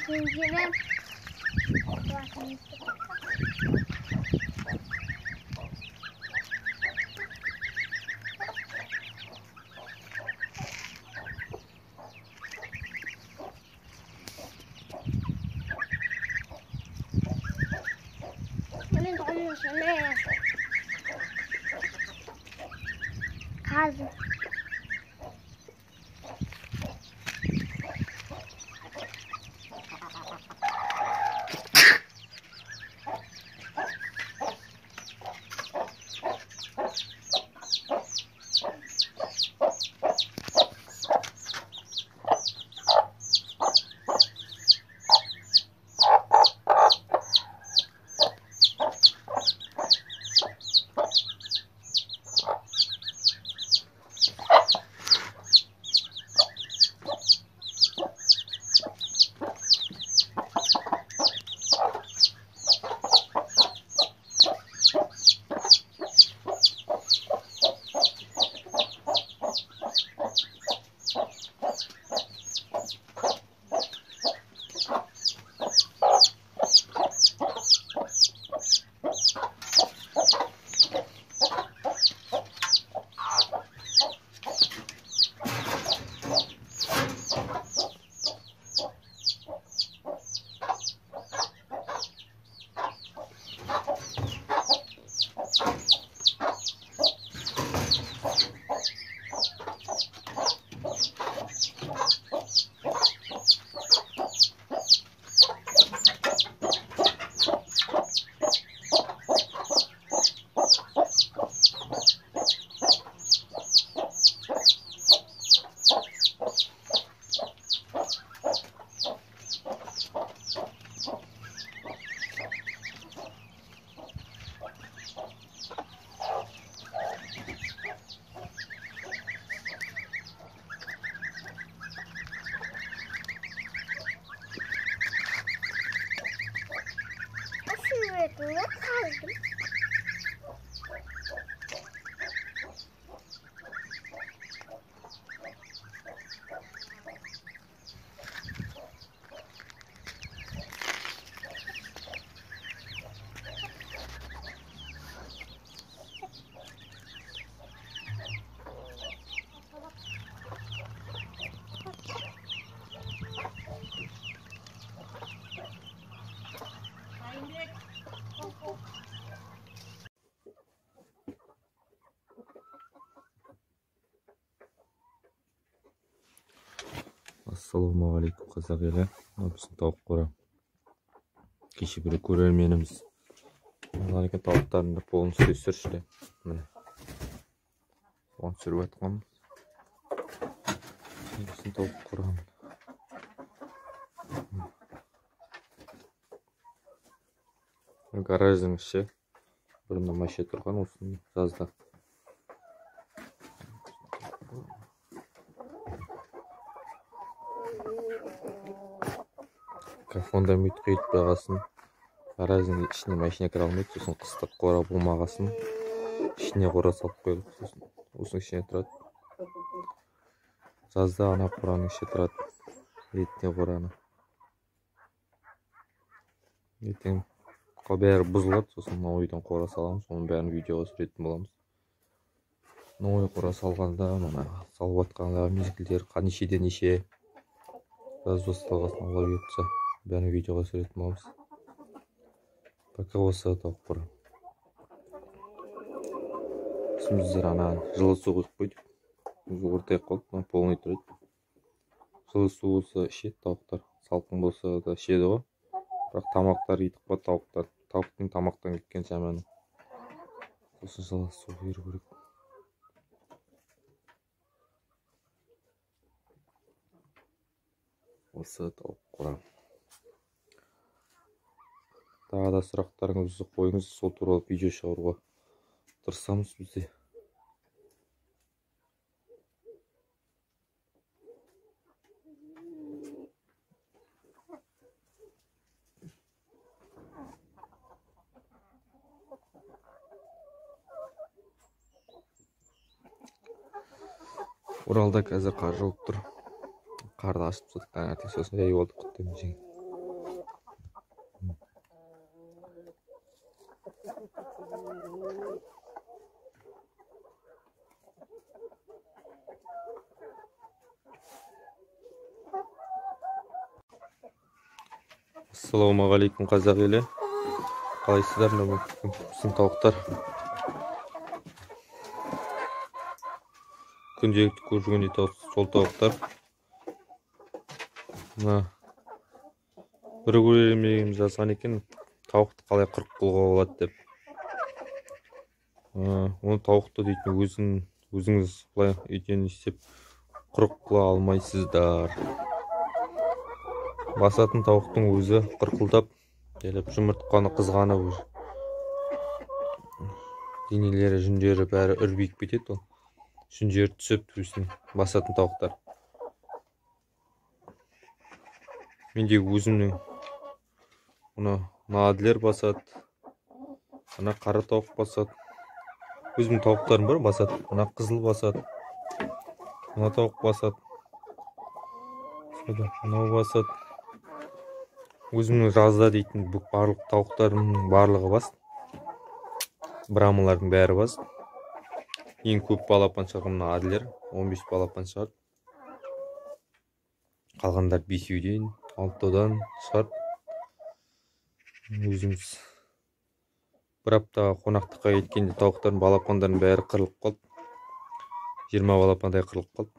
Zincirden benim doğum şeyle kazı. Şuraya kaldım. Assalomu alaykum қазақ елі. Біздің тауық қора. Кеше бір көрерменіміз мына екен тауықтарымды полностью өсірші. Міне. Оны сүріп жатқанбыз. Біздің тауық қора. Гараждың іші. Бірімді машина тұрған осыны жазда. Фундамент құйып бағасын. Гараждың ішіне машина кіре алмайды. Сосын қыстық қора болмағасын. Ішіне қора салып қойдық. Сосын осының ішіне тұрады. Жазда ана қораның іші тұрады. Летний қораны. Ертең бәрі бұзылады. Сосын ойдан қора саламыз. Оның бәрін видеоға түсіретін боламыз. Ой қора салғанда, салып жатқанда мезгілдер нешеде неше. Жаз басталғасын Алла бұйыртса. Бәрін видеоға түсіретін боламыз. Пока осы тауық қора. Біздер жылы су құйып қойдық. Ортайып қалдық, полный тұрады. Жылы су болса ішеді тауықтар. Салқын болса да ішеді ғой. Бірақ тамақтар етіп қойды тауықтар. Тауықтың тамақтан кеткен жаманы. Сосын жылы су құйыру керек. Осы тауық қора. Тағы да сұрақтарыңызды қойыңыз, сол туралы видео шығаруға тырысамыз бізде. Оралда қазір қар жауып тұр. Қарды ашып сатқан ертең сосын жай болды құттаймын. Ассалаумағалейкум қазақ елі. Қалайсыздар, біздің тауықтар? Күнделікті көріп жүрген сол тауықтар. Мына бір көрермегім жазған екен, тауықты қалай 40 қылуға болады деп. Оны тауықты дейтін өзіңіз былай үйден істеп 40 қыла алмайсыздар. Басатын тауықтың өзі қырқылдап, жұмыртқаны қызғанып, денелері, жүндері бәрі үрбейіп кетеді. Жүндері түсіп тұрсын басатын тауықтар. Менде өзімнің мына адлер басады, мына қара тауық басады. Өзімнің тауықтарым бар басады. Мына қызыл басады, мына тауық басады, мынау басады. Өзімнің жазда дейтін барлық тауықтарымның барлығы басты. Брамалардың бәрі басты. Ең көп балапан шығар мына адлер, 15 балапан шығар. Қалғандар 5-ден, 6-дан шығар. Өзіміз бір аптаға қонақтыққа кеткенде тауықтардың балапандардың бәрі қырылып қалды. 20 балапандай қырылып қалды.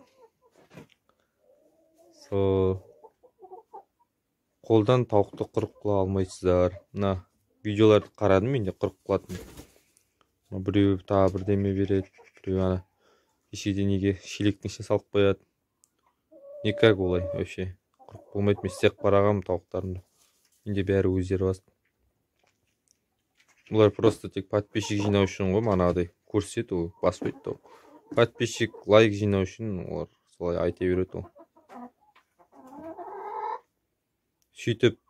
Қолдан тауықты 40 қыла алмайсыздар. Мына видеоларды қарадым, менде 40 қылатын. Біреу тағы бірдеме береді, біреу кешеде неге шелектің ішіне салып қояды. Не как олай вообще? 40 болмайды. Мен істеп қарағам тауықтарымды. Менде бәрі өздері басты. Бұлар просто тек подписчик жинау үшін ғой, манағыдай көрсетеді, ол баспайды. Подписчик, лайк жинау үшін олар солай айта береді. Сөйтіп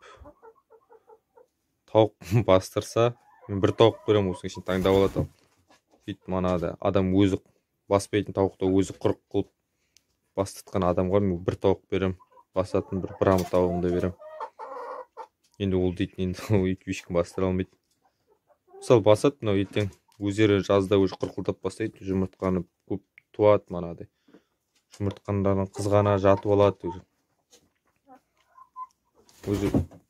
тауық бастырса, мен бір тауық көрем, осының үшін таңдап алады. Сөйтіп манағыдай адам өзі баспайтын тауықты өзі 40 қылып бастыртқан адамға мен бір тауық берем, басатын бір брама тауығымды берем. Енді ол дейтін, енді ешкім бастыра алмайды. Мысалы басады, мынау ертең өздері жазда өзі қырқылдап бастайды, жұмыртқаны көп туады манағыдай. Жұмыртқандарын қызғана жатып алады өзі.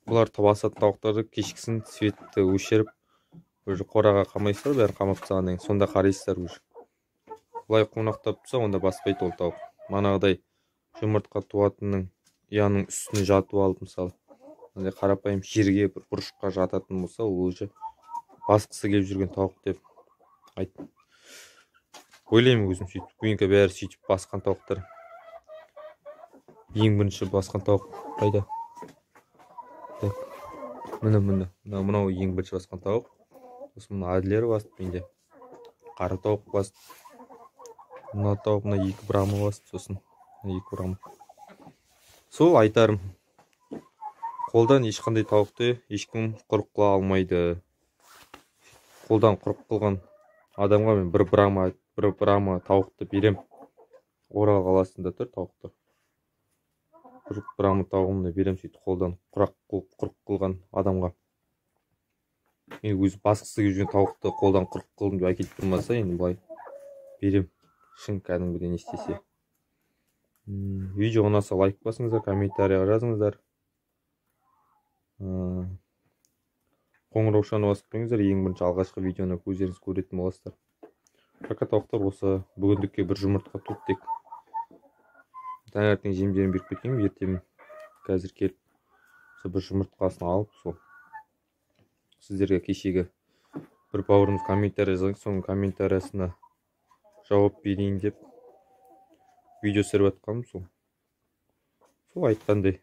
Бұлар басатын тауықтарды кешкісін светті өшіріп, өзі қораға қамайсыздар, бәрін қамап тастағаннан кейін сонда қарайсыздар өзі. Бұлай қонақтап тұрса, онда баспайды ол тауық. Манағыдай жұмыртқа туатынның ұяның үстіне жатып алып, мысалы, қарапайым жерге бір бұрышқа жататын болса, ол өзі басқысы келіп жүрген тауық деп айтты. Ойлаймын өзім сөйтіп, көйінке бәрі сөйтіп басқан тауықтар. Ең бірінші басқан тауық қайда? Мынау ең бірінші басқан тауық. Сосын мына адлер басты, менде қара тауық басты. Мына тауық, мына 2 брама басты, сосын 2 брама. Сол айтарым. Қолдан ешқандай тауықты ешкім 40 қыла алмайды. Қолдан 40 қылған адамға мен бір брама тауықты берем. Орал қаласында тұр тауықтар. Бір брама тауығымды берем, сөйтіп қолдан 40 қылған адамға. Мен өзі басқысы келіп жүрген тауықты қолдан 40 қылдым деп әкетіп тұрмаса, енді былай берем. Шын кәдімгіден не істесе. Видео ұнаса лайк басыңыздар, комментарияға жазыңыздар. Қоңыраушаны басып қойыңыздар, ең бірінші алғашқы видеоны көздеріңіз көретін боласыздар. Пока тауықтар осы бүгіндікке бір жұмыртқа туып тек. Таңертең жемдерін беріп кеткен, ертең қазір келіп бір жұмыртқасын алып, сол сіздерге кешегі бір бауырымыз комментария жазған, соның комментариясына жауап берейін деп видео түсіріп жатқаным сол. Сол айтқандай.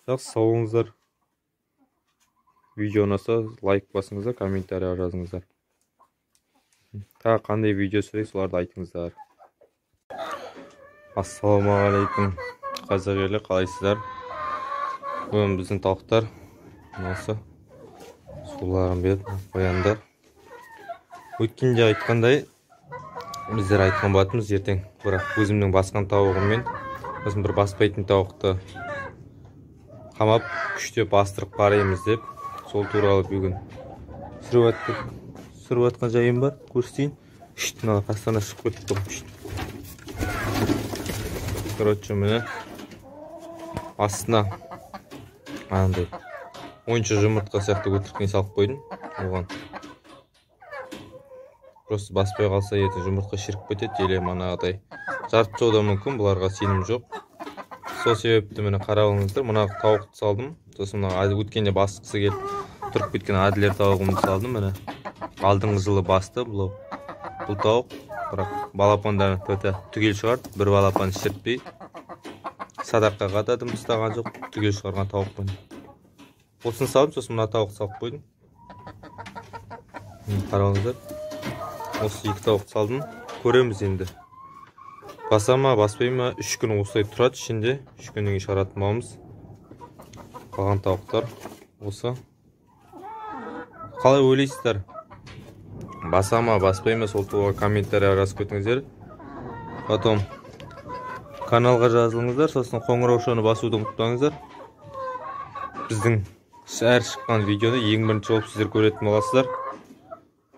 Жақсы, сау болыңыздар. Видео ұнаса лайк басыңыздар, комментарияға жазыңыздар. Тағы қандай видео түсірейік, соларды айтыңыздар. Ассалаумағалейкум қазақ елі, қалайсыздар? Бүгін біздің тауықтар осы суларын беріп қояндар. Өткенде айтқандай, біздер айтқан болатынбыз, ертең бірақ өзімнің басқан тауығыммен сосын бір баспайтын тауықты қамап күштеп бастырып қараймыз деп. Сол туралы бүгін сүріп атқан жайым бар. Көрсетейін. Мына қастана шығып кетті. Короче, міне астына андай ойыншы жұмыртқа сияқты өтіріктен салып қойдым. Оған просто баспай қалса ертең жұмыртқа шіріп кетеді, или манағыдай жарып шығуы да мүмкін, бұларға сенім жоқ. Сол себепті міне қарап мына тауықты салдым. Сосын мына өткенде басқысы келіп тұрып кеткен Адлер тауығымды салдым. Міне алдыңғы жылы басты бұл тауық, бірақ балапандарын түгел шығарды. Бір балапан шіртпей садаққа қатадым, ұстаған жоқ, түгел шығарған тауықпен. Осын салдым, сосын мына тауық салып қойдым. Қараңыздар. Осы екі тауық салдым. Көреміз енді. Баса ма, баспай ма, 3 күн осылай тұрады ішінде. 3 күннен кейін шығаратын боламыз. Қалған тауықтар осы. Қалай ойлайсыздар? Баса ма, баспай ма, сол туралы комментария жазып кетіңіздер. Потом каналға жазылыңыздар, сосын қоңыраушаны басуды ұмытпаңыздар. Біздің әр шыққан видеоны ең бірінші болып сіздер көретін боласыздар.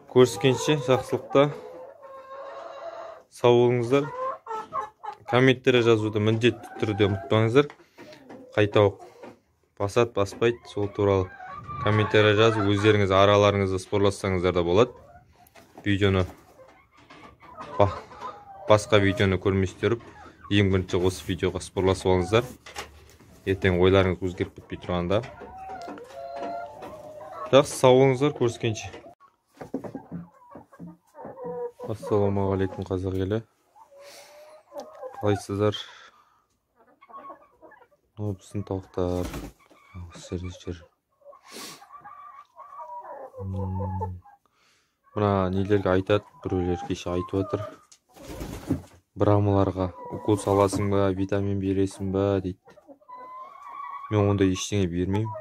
Көріскенше жақсылықта сау болыңыздар. Комменттері жазуды міндетті түрде ұмытпаңыздар. Қай тауық басады, баспайды, сол туралы комменттері жазып, өздеріңіз араларыңызды спорлассаңыздар да болады. Видеоны басқа видеоны көрместіріп, ең бірінші осы видеоға спорласып алыңыздар. Ертең ойларыңыз өзгеріп кетпей тұрғанда. Жақсы, сау болыңыздар, көріскенше. Ассалаумағалейкум қазақ елі. Қалайсыздар? Біздің тауықтар жер. Мына нелерге айтады, біреулер кеше айтып отыр. Брамаларға укол саласың ба, витамин бересің ба дейді. Мен онда ештеңе бермеймін.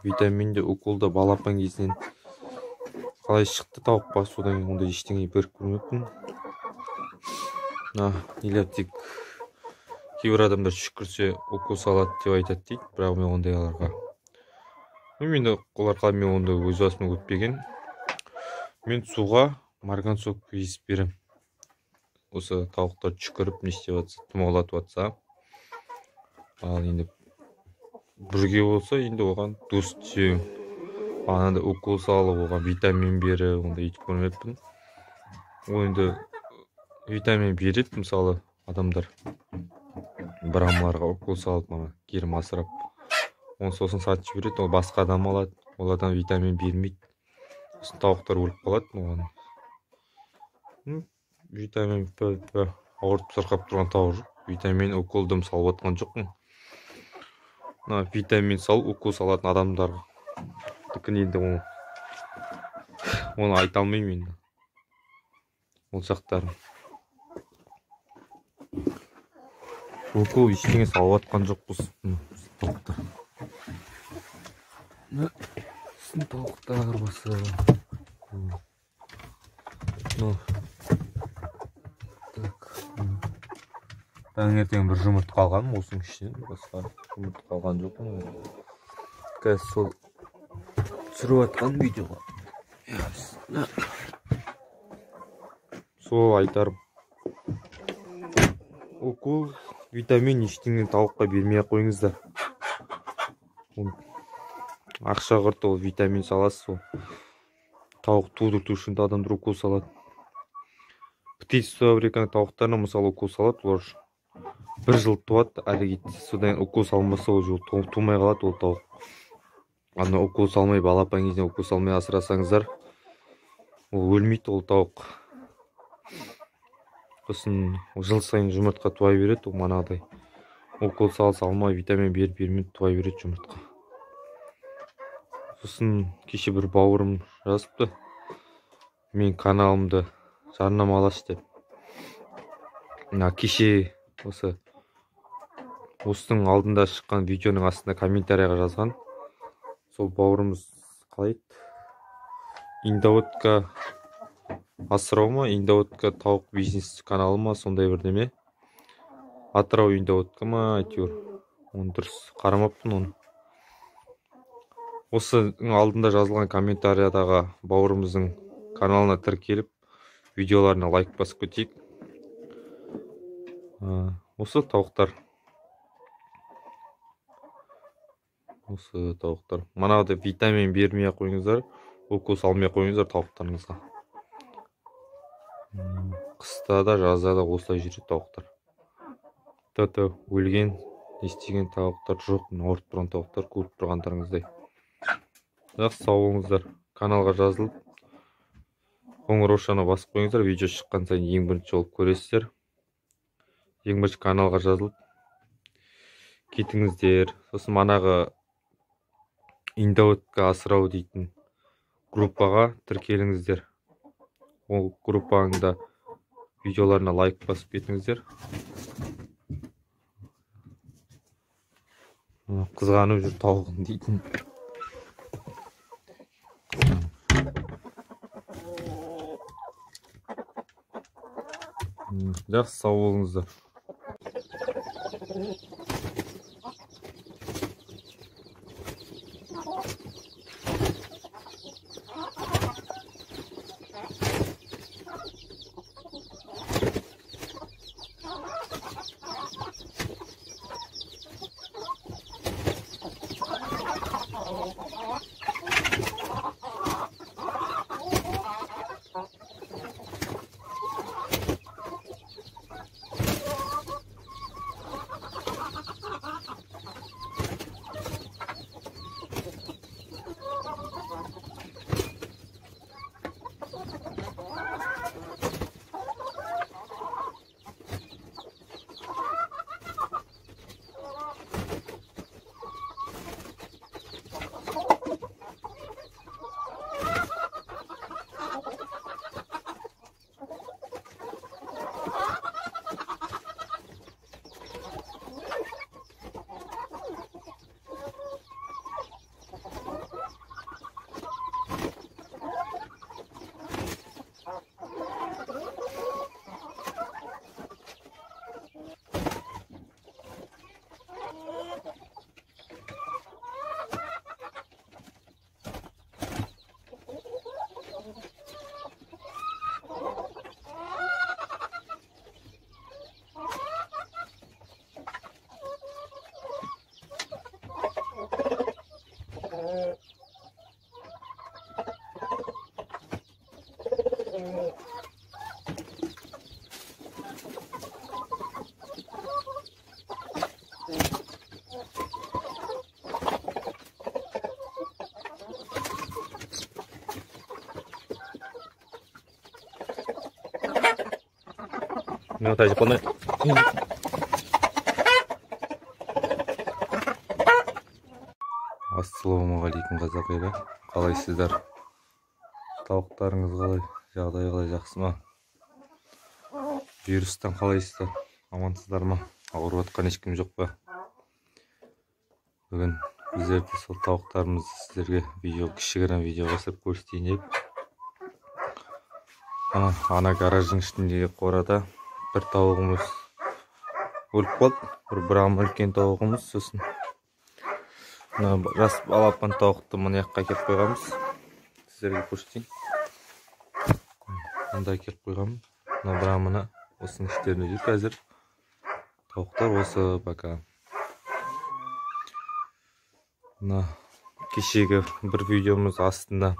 Витаминде, уколда балапан кезінен қалай шықты тауық ба, содан кейін онда ештеңе беріп көрмеппін. Нелер тек кейбір адамдар шүкірсе укол салады деп айтады дейді, бірақ мен ондайларға. Енді олар қалай, мен онда өз басыма өтпеген. Мен суға марган сок езіп берем. Осы тауықтар түшкіріп не істеп жатса, тұмаулатып жатса. Ал енді бірге болса, енді оған дос түсем. Анада укол салып, оған витамин беріп, онда етіп көрмеппін. Ол енді витамин береді, мысалы адамдар брамаларға укол салып, мана керім асырап, оны сосын сатып жібереді, ол басқа адам алады, ол адам витамин бермейді. Сосын тауықтар өліп қалады. Оған витамин ауыртып сырқап тұрған тауық жоқ. Витамин уколды салып отқан жоқпын. Витамин салып укол салатын адамдарға енді оны айта алмаймын енді. Ол жақтарын укол ештеңе салып отқан жоқпыз. Біздің тауықтар басы. Таңертең бір жұмырт қалған, осының ішінен басқа жұмырт қалған жоқ. Қазір сол түсіріп атқан видеоға. Сол айтарым. Укол, витамин ештеңе тауыққа бермей қойыңыздар. Ақша құрты, ол витамин саласыз, ол тауық тудырту үшін адамдар укол салады. Птицу фабриканың тауықтарына мысалы укол салады, олар бір жыл туады, әрі содан укол салмаса ол жыл тумай қалады ол тауық. Ана укол салмай, балапан кезінен укол салмай асырасаңыздар, ол өлмейді ол тауық. Сосын жыл сайын жұмыртқа туай береді, ол манағыдай. Укол салмай, витамин бермейді, туай береді жұмыртқа. Сосын кеше бір бауырым жазыпты, мен каналымды жарнамалашы деп. Кеше осының алдында шыққан видеоның астында комментарияға жазған. Сол бауырымыз қалай еді? Индоводка асырау ма, Индоводка тауық бизнес каналы ма, сондай бірдеме. Атырау Индоводка ма, әйтеуір. Оны дұрыс қарамаппын оны. Осының алдында жазылған комментариядағы бауырымыздың каналына тіркеліп, видеоларына лайк басып кетейік. Осы тауықтар. Манағыдай витамин бермей қойыңыздар, укол салмай қойыңыздар тауықтарыңызға. Қыста да, жазда да осылай жүреді тауықтар. Өлген, естіген тауықтар жоқ, ауырып тұрған тауықтар көріп тұрғандарыңыздай. Жақсы, сау болыңыздар. Каналға жазылып, қоңыраушаны басып қойыңыздар, видео шыққан сайын ең бірінші болып көресіздер. Ең бірінші каналға жазылып кетіңіздер. Сосын манағы индоутқа асырау дейтін группаға тіркеліңіздер. Ол группаңда видеоларына лайк басып кетіңіздер. Қызғанып жүр тауығын дейтін. Жақсы, сау болыңыздар. Мен тайжып қонай. Ассалаумағалейкум қазақ елі. Қалайсыздар? Тауықтарыңыз қалай? Жағдай қалай, жақсы ма? Вирустан қалайсыздар? Амансыздар ма? Ауырып жатқан ешкім жоқ па? Бүгін біздер де сол тауықтарымызды сіздерге кішігірім видео жасап көрсетейін деп. Ана гараждың ішіндегі қорада бір тауығымыз өліп қалды. Бір үлкен тауығымыз. Сосын жас балапан тауықты мына жаққа келіп қойғанбыз. Сіздерге көрсетейін. Мұнда келіп қойғанбыз. Мына брамына осының іштерінде жүр қазір. Тауықтар осы пока. Мына кешегі бір видеомыз астында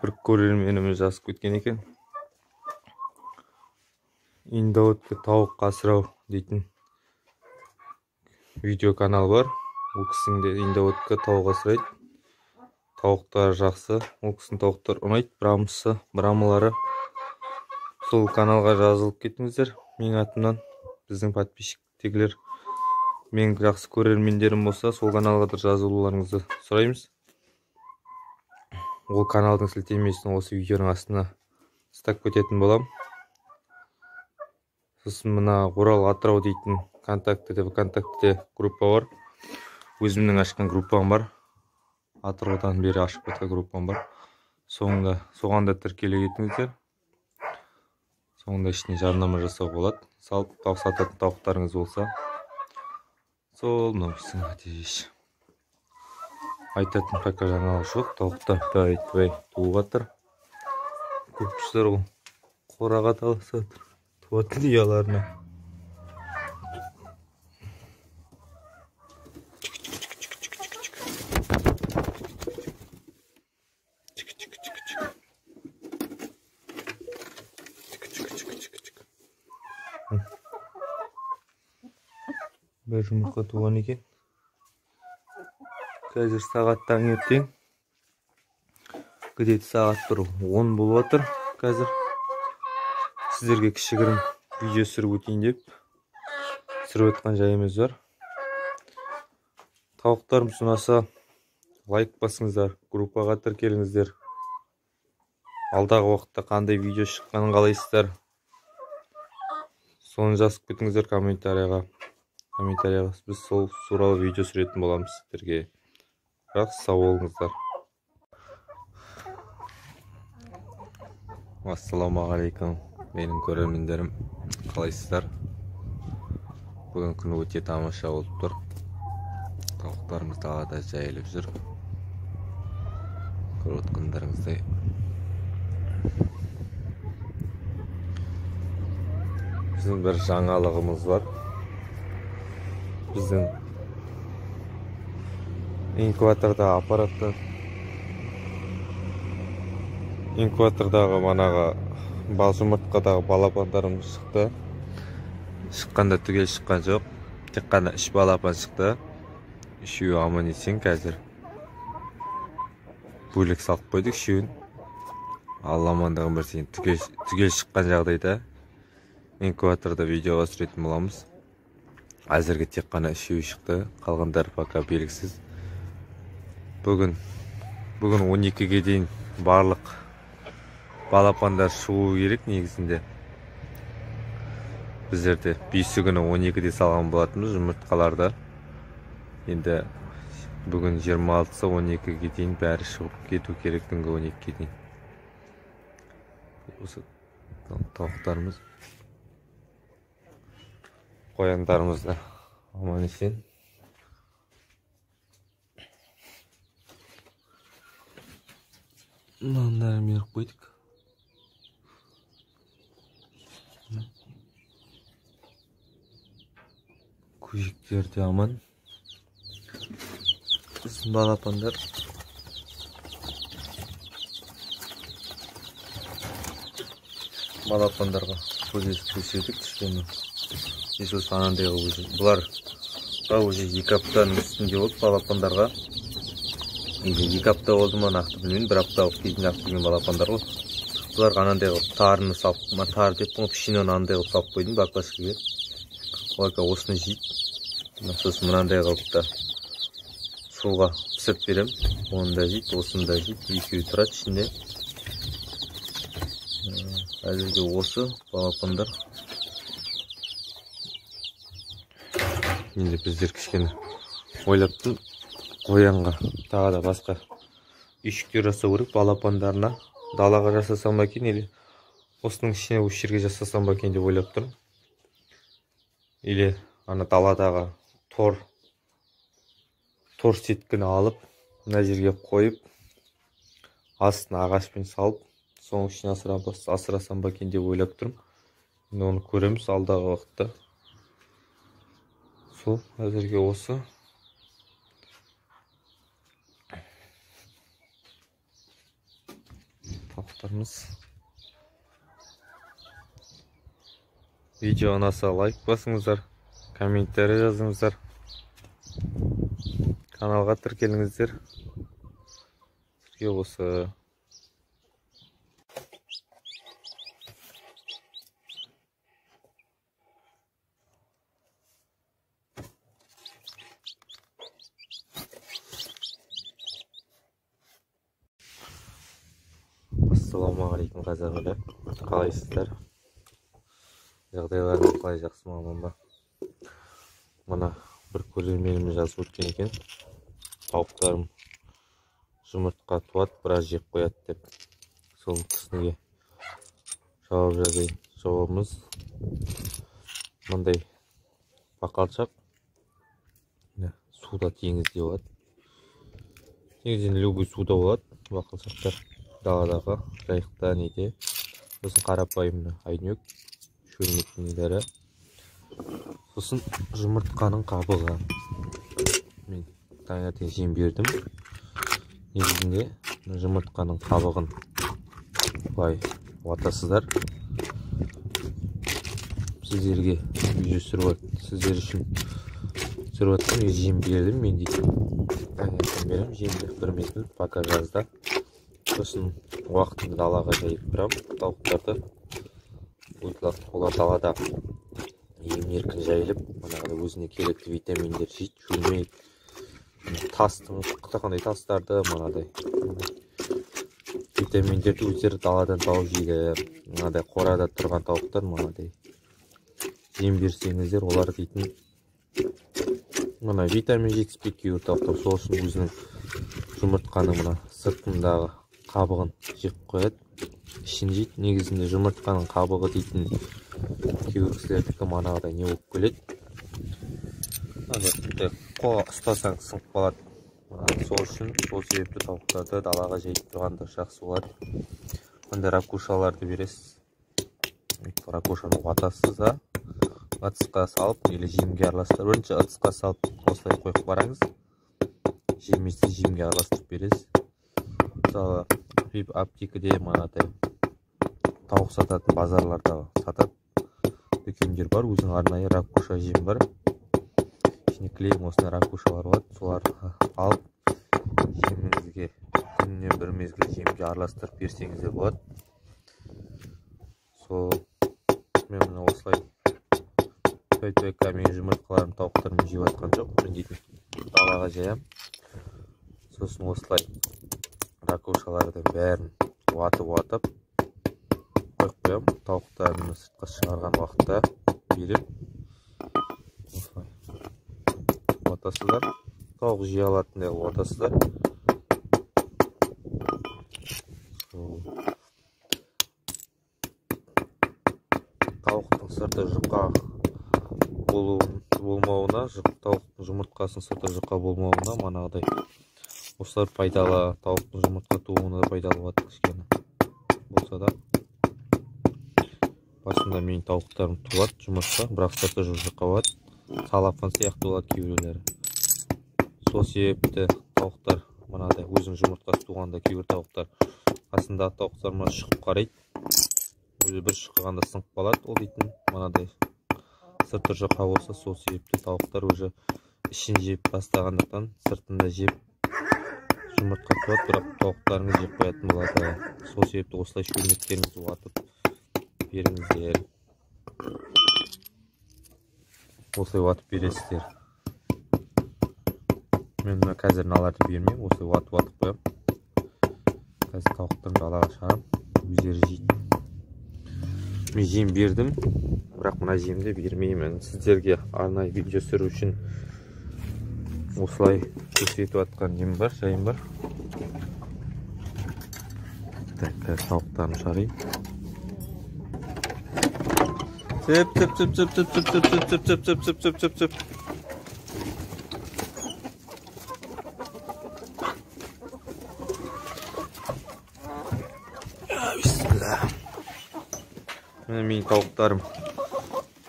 бір көрерменіміз жазып кеткен екен. Индоутқа тауық асырау дейтін видео канал бар. Ол кісінің де индоутқа тауық асырайды. Тауықтары жақсы. Ол кісінің тауықтар ұнайды. Брамылары. Сол каналға жазылып кетіңіздер. Мен атымнан біздің подписчиктегілер мен жақсы көрермендерім болса, сол каналға да жазылуларыңызды сұраймыз. Ол каналдың сілтемесін осы видеоның астына ұстап кететін болам. Сосын мына Орал Атырау дейтін ВКонтактіде группа бар. Өзімнің ашқан группам бар. Атыраудан бері ашып кеткен группам бар. Соған да тіркеле кетіңіздер. Соңында ішіне жарнама жасауға болады. Салып тауық сататын тауықтарыңыз болса, сол мынау кісінің әтеш. Айтатын пока жаңалық жоқ. Тауықтар бай туып жатыр. Көпшілер ол қораға таласып жатыр. Туатын ұяларына. Bir жұмыртқа туған екен. Қазір сағат таңертең. Где-то сағат 10 болып жатыр. Қазір сіздерге кішігірім видео түсіріп өтейін деп түсіріп отқан жайымыз бар. Тауықтарымыз ұнаса лайк басыңыздар, группаға тіркеліңіздер. Алдағы уақытта қандай видео шыққанын қалайсыздар? Соны жазып кетіңіздер комментарияға. Біз сол туралы видео түсіретін боламыз сіздерге. Бірақ сау болыңыздар. Ассалаумағалейкум, менің көрермендерім, қалайсыздар? Бүгін күн өте тамаша болып тұр. Тауықтарымыз далада жайылып жүр. Көріп отқандарыңыздай. Біздің бір жаңалығымыз бар. Біздің инкубатордағы манаға жұмыртқадағы балапандарымыз шықты. Шыққанда түгел шыққан жоқ. Тек қана 3 балапан шықты. Үшеуі аман есен қазір. Бөлек салып қойдық үшеуін. Алла амандығын берсін. Түгел шыққан жағдайда инкубаторда видеоға түсіретін боламыз. Әзірге тек қана үшеуі шықты. Қалғандар пока белгісіз. Бүгін 12-ге дейін барлық балапандар шығу керек негізінде. Біздерде бейсі күні 12-де салған болатынбыз жұмыртқаларды. Енді бүгін 26-сы 12-ге дейін бәрі шығып кету керек, түнгі 12-ге дейін. Осы тауықтарымыз, қояндарымыз да аман есен. Мынандарын беріп қойдық. Көжектер де аман. Біздің балапандар балапандарға көзесіп көшедік кішкене. Есос анандай қылып. Бұлар уже 2 аптаның үстінде болды балапандарға. 2 апта болды ма нақты білмеймін, 1 апталық кезінде ақ келген балапандар ғой. Бұларға анандай қылып тарыны салып, тар деп пшеноны андай қылып салып қойдым баклажкаға. Оларға осыны жейді. Сосын мынандай қылып та суға пісіріп берем. Оны да жейді, осыны да жейді. Екеуі тұрады ішінде. Әзірге осы балапандар. Енді біздер кішкене ойлаптым. Қоянға тағы да басқа үйшіктер жасау керек балапандарына. Далаға жасасам ба екен, или осының ішіне осы жерге жасасам ба екен деп ойлап тұрмын. Или ана даладағы тор сеткіні алып, мына жерге қойып, астына ағашпен салып, соның ішіне асырасам ба екен деп ойлап тұрмын. Енді оны көреміз алдағы уақытта. Сол әзірге осы. Тауықтарымыз. Видео ұнаса лайк басыңыздар, комментарий жазыңыздар, каналға тіркеліңіздер. Сізге осы. Ассалаумағалейкум қазағылар, қалайсыздар? Жағдайларыңыз қалай, жақсы ма, аман ба? Мына бір көрерменім жазып өткен екен. Тауықтарым жұмыртқа туады, біраз жеп қояды деп. Сол кісіге жауап жазайын. Жауабымыз мындай бақалшақ суда теңізде болады. негізінен любой суда болады бақылшақтар, даладағы жайықта неде. Сосын қарапайым айнек, шөлмектің. Сосын жұмыртқаның қабығы. Мен таңертең жем бердім. Негізінде жұмыртқаның қабығын былай уатасыздар. Сіздерге видео сіздер үшін түсіріп жатқан жем бердім мен дейді. Таңертең берем жемді бір мезгіл пока жазда. Сосын уақытында далаға жайып тұрамын тауықтарды. Олар далада еркін жайылып, өзіне керекті витаминдер жейді, шөлмей, қандай тастарды, витаминдерді өздері даладан тауып жейді. Қорада тұрған тауықтар, жем берсеңіздер, олар дейтін витамин жетіспейді кейбір тауықтар, сол үшін өзінің жұмыртқаның сыртындағы қабығын жеп қояды, ішін жейді. Негізінде жұмыртқаның қабығы дейтін кейбір кісілердікі манағыдай не болып келеді. Қолға ұстасаң сынып қалады. Сол үшін сол себепті тауықтарды далаға жайып тұрғанда жақсы болады. Онда ракушаларды бересіз. Ракушаны уатасыз да, ыдысқа салып, или жемге араластырып. Бірінші ыдысқа салып, осылай қойып бараңыз. Жемесі жемге араластырып бересіз. Мысалы, аптекаде тауық сататын базарларда сатады. Дүкендер бар, өзінің арнайы ракуша жем бар. Ішіне клейм осындай ракушалар болады. Соларды алып, жеміңізге күніне бір мезгіл жемге араластырып берсеңіздер болады. Сол мен осылай мен жұмыртқаларым тауықтарым жеп жатқан жоқ. Мен дейтін далаға жаям. Сосын осылай ракушалардың бәрін уатып қойып қоям. Тауықтарын сыртқа шығарған уақытта беріп осылай уатасыздар. Тауық жей алатындай уатасыздар. Тауықтың сырты жұқа болмауына, тауықтың жұмыртқасының сырты жұқа болмауына манағыдай осылар пайдалы. Тауықтың жұмыртқа туына пайдалы болады кішкене болса да. Басында менің тауықтарым туады жұмыртқа, бірақ сырты жұқа болады. Салапан сияқты болады кейбіреулері. Сол себепті тауықтар манағыдай өзінің жұмыртқасы туғанда кейбір тауықтар қасындағы тауықтарыма шығып қарайды. Өзі бір шыққанда сынып қалады. Ол дейтін манағыдай сырты жұқа болса, сол себепті тауықтар уже ішін жеп бастағандықтан сыртында жеп жұмыртқа туады, бірақ тауықтарыңыз жеп қоятын болады. Сол себепті осылай шөлмектеріңізді уатып беріңіздер. Осылай уатып бересіздер. Мен қазір мыналарды бермеймін, осылай уатып қоям. Қазір тауықтарын далаға шығарам, өздері жейді. Мен жем бердім, бірақ мына жемді бермеймін. Сіздерге арнайы видео түсіру үшін осылай көрсетіп жатқан жем бар, жайым бар. Қазір тауықтарын шығарайын. Цып. Менің тауықтарым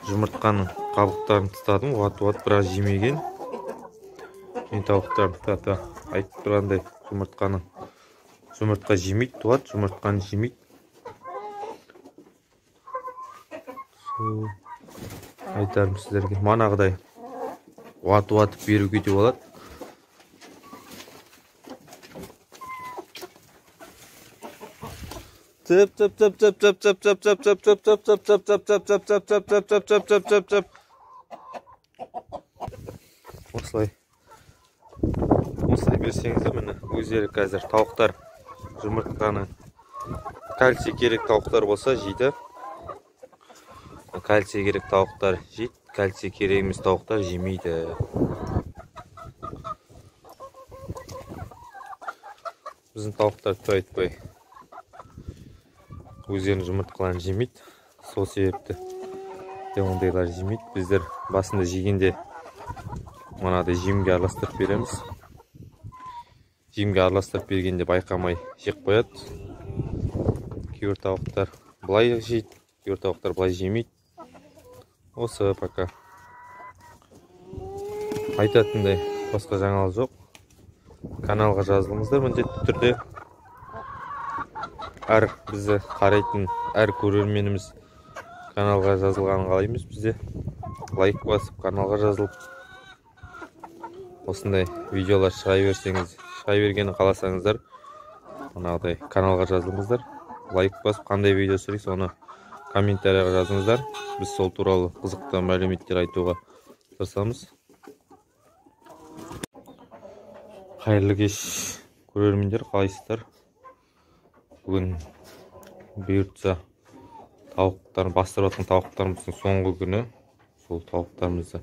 жұмыртқаның қабықтарын тұтадым, уатып біраз жемеген. Менің тауықтарым айтып тұрғандай жұмыртқа жемейді, туады, жұмыртқаны жемейді. Айтарым сіздерге манағыдай уатып беруге де болады. Осылай берсеңіздер, міне өздері қазір тауықтар жұмыртқаны кальций керек тауықтар болса жейді. Кальций керек тауықтар жейді, кальций керек емес тауықтар жемейді. Біздің тауықтар тұра айтпай өздерінің жұмыртқаларын жемейді. Сол себепті ондайлар жемейді. Біздер басында жегенде мынадай жемге араластырып береміз. жемге араластырып бергенде байқамай жеп қояды. Кейбір тауықтар былай жейді, кейбір тауықтар былай жемейді. Осы пока. Айтатындай басқа жаңалық жоқ. Каналға жазылыңыздар міндетті түрде. Әр бізді қарайтын әр көрерменіміз каналға жазылғанын қалаймыз. Бізде лайк басып, каналға жазылып, осындай видеолар шыға берсеңіз, шыға бергенін қаласаңыздар, мынағыдай каналға жазылыңыздар. Лайк басып, қандай видео сұрайсыз, оны комментарияға жазыңыздар. Біз сол туралы қызықты мәліметтер айтуға тырысамыз. Қайырлы кеш, көрермендер, қалайсыздар? Бүгін бұйыртса бастырып жатқан тауықтарымыздың соңғы күні. Сол тауықтарымызды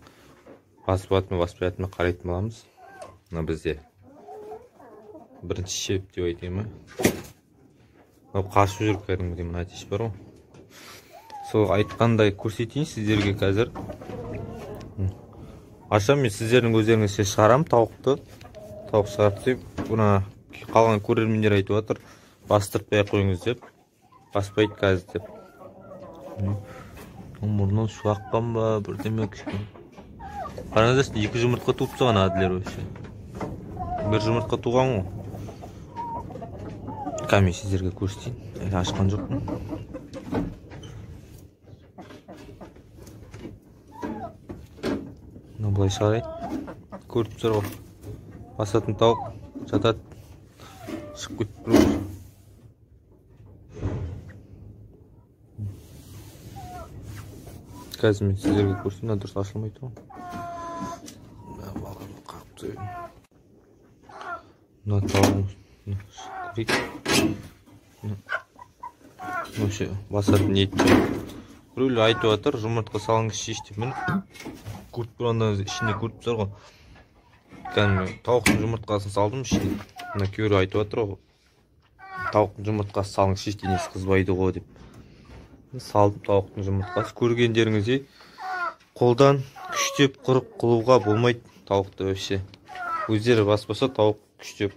басып жатырмы қарайтын боламыз. Мына бізде бірінші шеп деп айтайын ба. Қашып жүріп кәдімгідей мына теш бар ғой. Сол айтқандай көрсетейін сіздерге қазір. Ашам, мен сіздердің өздеріңізше шығарам тауықты. Тауық шығарып деп, бұна қалған көрермендер айтып жатыр. Бастыртпай қойыңыз деп. Баспайды қазір деп. Мұрнын су аққан ба, бірдеме кішкен. Қараңыздар, 2 жұмыртқа туып тұрған әділер өші. Бір жұмыртқа туған ғой. Кәме сіздерге көрсетейін. Әлі ашқан жоқпын. Мына бұлай шығарайын. Көріп тұр ғой. Басатын тауық жатады. Шығып кетіп тұр. Қазір мен сіздерге көрсетейін, дұрыс ашылмайды ғой. Мына тауығымыз көрейік. Басатын ет. Біреулер айтып жатыр, жұмыртқа салыңыз шеш деп. Міне көріп тұрғанда ішінде көріп тұр ғой. Кәдімгі тауықтың жұмыртқасын салдым ішіне. Мына кейбір айтып жатыр ғой. Тауықтың жұмыртқасы салыңыз шеш денесі қызбайды ғой деп. Салдым тауықтың жұмыртқасы. Көргендеріңізде қолдан күштеп құрып қылуға болмайды тауықты өше. Өздері баспаса тауық күштеп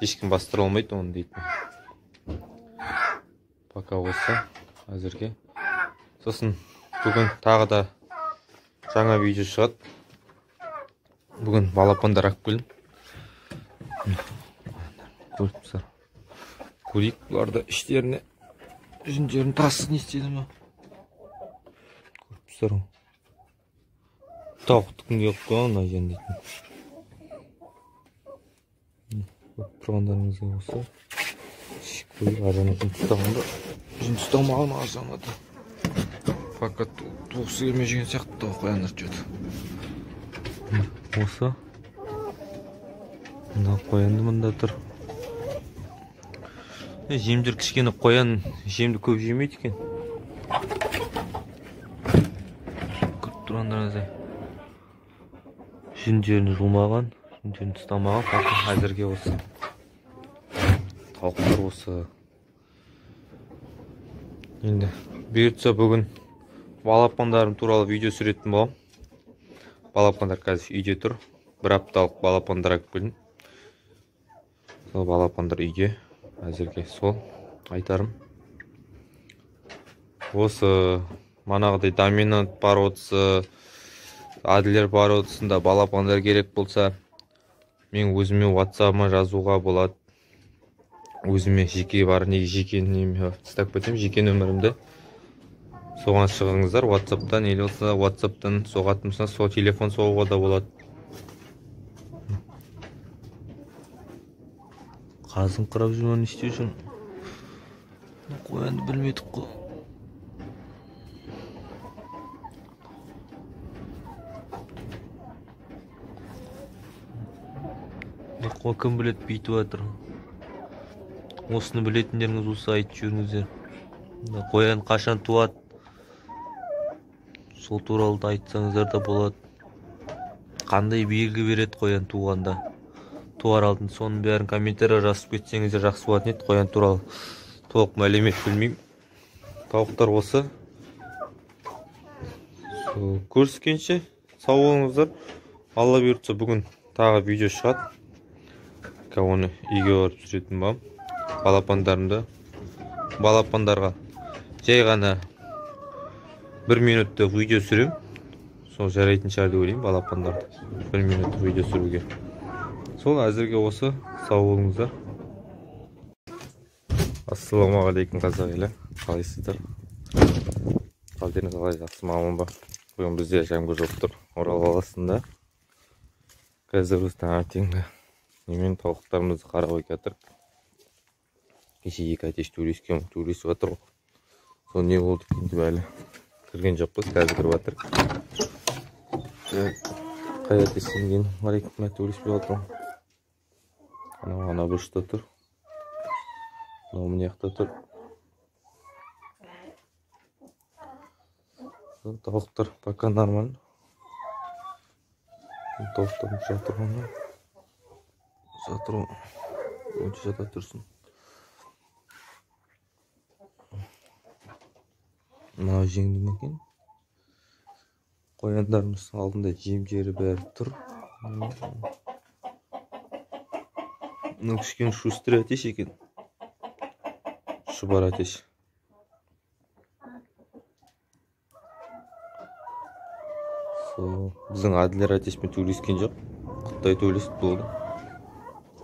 ешкім бастыра алмайды оны дейтін. Пока осы әзірге. Сосын бүгін тағы да жаңа видео шығады. Бүгін балапандар алып келдім. Көріп тұрсыздар. Көрейік бұларды іштеріне. Жүндерін тассыз не істеді ма? Көріп тұрсыздар ғой. Тауықты күнге қойып қойған айжан дейтін. Көріп тұрғандарыңызға осы. Көрейік аржанатын тұстағанда. Жүн тұстамаған аржанады. Пока туғысы келмей жүрген сияқты тауық қояндар жүрді. Осы. Мына қоянды мұнда тұр. Жемдер кішкені қоян жемді көп жемейді екен. Көріп тұрғандарыңыздай. Жүндерін жұлмаған, жүндерін тұстамаған. Пока әзірге осы. Тауықтар осы. Енді бұйыртса бүгін балапандарым туралы видео түсіретін болам. Балапандар қазір үйде тұр. Бір апталық балапандар алып келдім. Сол балапандар үйде. Әзірге сол айтарым. Осы манағыдай доминант породасы, әділер породасында балапандар керек болса, мен өзіме WhatsApp-ма жазуға болады. Өзіме жеке бар, неге жеке неме стак кетем, жеке нөмірімді. Соған шығыңыздар, WhatsApp-тан, или болса WhatsApp-тан соғатымса, сол телефон соғуға да болады. Қазын қырап жүрмін, істеу үшін. Қоянды білмедік қой. Қой кім білет бүйтіп жатыр. Осыны білетіндеріңіз осы айтып жүріңіздер. Қоян қашан туады. Сол туралы да айтсаңыздар да болады. Қандай белгі береді қоян туғанда. Туар алдын соның бәрін комментария жазып кетсеңіздер жақсы болатын еді. Қоян туралы толық мәлімет білмеймін. Тауықтар осы. Көріскенше сау болыңыздар. Алла бұйыртса бүгін тағы видео шығады. оны үйге барып түсіретін болам. Балапандарымды. Балапандарға жай ғана 1 минуттық видео түсірем. Сол жарайтын шығар деп ойлаймын балапандарды. 1 минуттық видео түсіруге. Сол әзірге осы. Сау болыңыздар. Ассалаумағалейкум қазақ елі. Қалайсыздар? Қалдеріңіз қалай, жақсы мамын ба? Бүгін бізде жаңбыр жоқ тұр. Орал қаласында. Қазір біз таңертеңгі немен тауықтарымызды қарап жатыр. Кеше 2 атеш төрлесіп жатыр ғой. Сол не болды екен деп әлі кірген жоқпыз, қазір кіріп жатыр. Қай атестен кейін марекетіме төрлеспей жатыр. Ана бұрышта тұр. Мынау мына жақта тұр. Тауықтар пока нормально. Тауықтар жатыр ғана. Жатыр ғой. Онша жата тұрсын. Мынау жеңді ме екен? Қояндарымыз алдында жем жері бәрі тұр. Мынау кішкене шустыр атеш екен. Шұбар атеш. Біздің Әділер атеспен төрлескен жоқ. Қытай төрлесіп болды.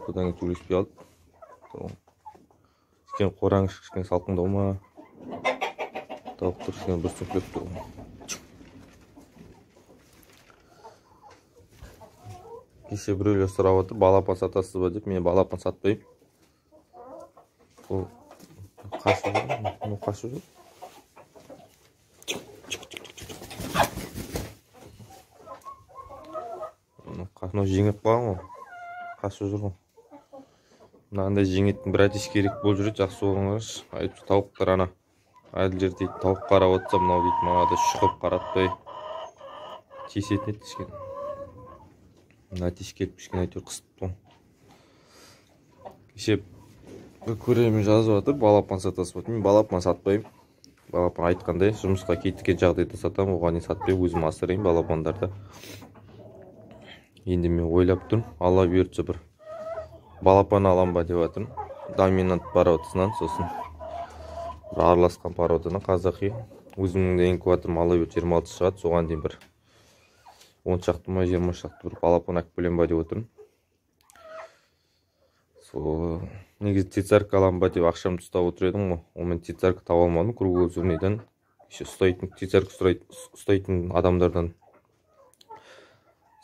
Бұдан төрлеспей алды. Кішкене қораңыз кішкене салқындау ма? Тауықтар кішкене бір сүңкілеп тұр. Кеше біреулер сұрап отыр, балапан сатасыз ба деп, мен балапан сатпаймын. Ол қашу жоқ. Мынау жеңіп қалған ғой. Қашу жүр ғой. Мынандай жеңетін бір әтеш керек болып жүреді, жақсы болыңыз. Айтып тауықтар ана. Әділер дейді, тауық қарап отса, мынау дейді, мағада шұқып қаратпай. Тесетін еді кішкене. Мына әтеш келіп кішкене әйтеуір қысып тұр. Кеше көремін жазып жатыр, балапан сатасыз ба? Мен балапан сатпаймын. Балапан айтқандай, жұмысқа кеткен жағдайда сатамын, оған не сатпаймын, өзім асырайын балапандарды. Енді мен ойлап тұрмын, алла бұйыртса бір балапан алам ба деп жатырмын. Доминант породасынан, сосын бір араласқан породаны қазақи. Өзімнің ең кватрым алла бұйыртса 26 шығады, соған дейін бір 10 шақты ма 20 шақты бір балапан әкіп білем ба деп отырмын. Сол негізі цицарка алам ба деп ақшамды ұстап отыр едім ғой. Мен цицарка таба алмадым, круглозубныйдан. Цицарка ұстайтын адамдардан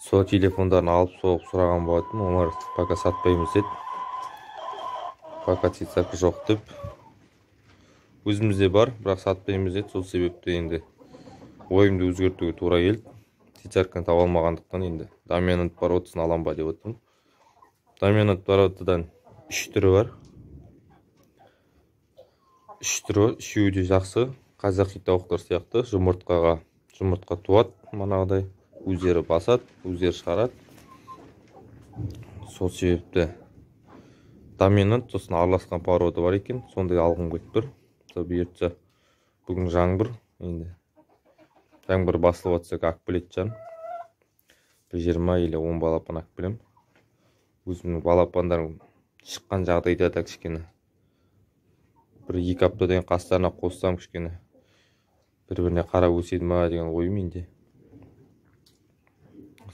сол телефондарын алып соғып сұраған болатын. Олар пока сатпаймыз деді. Пока цицарка жоқ деп. Өзімізде бар, бірақ сатпаймыз деді. Сол себепті енді ойымды өзгертуге тура келді. Цицарканы таба алмағандықтан енді доминант породасын алам ба деп отырмын. Доминант породадан 3 түрі бар. 3 түрі бар, үшеуі де жақсы. Қазақи тауықтар сияқты жұмыртқа туады, манағыдай. Өздері басады, өздері шығарады. Сол себепті доминант, сосын араласқан порода бар екен. Сондай алғым келіп тұр. Бұйыртса бүгін жаңбыр. Енді жаңбыр басылып жатса әкіп білетін шығармын. 20 или 10 балапан әкіп білем. Өзімнің балапандарым шыққан жағдайда да кішкене бір 2 аптадан қастарына қоссам кішкене бір-біріне қарап өседі ма деген ойым менде.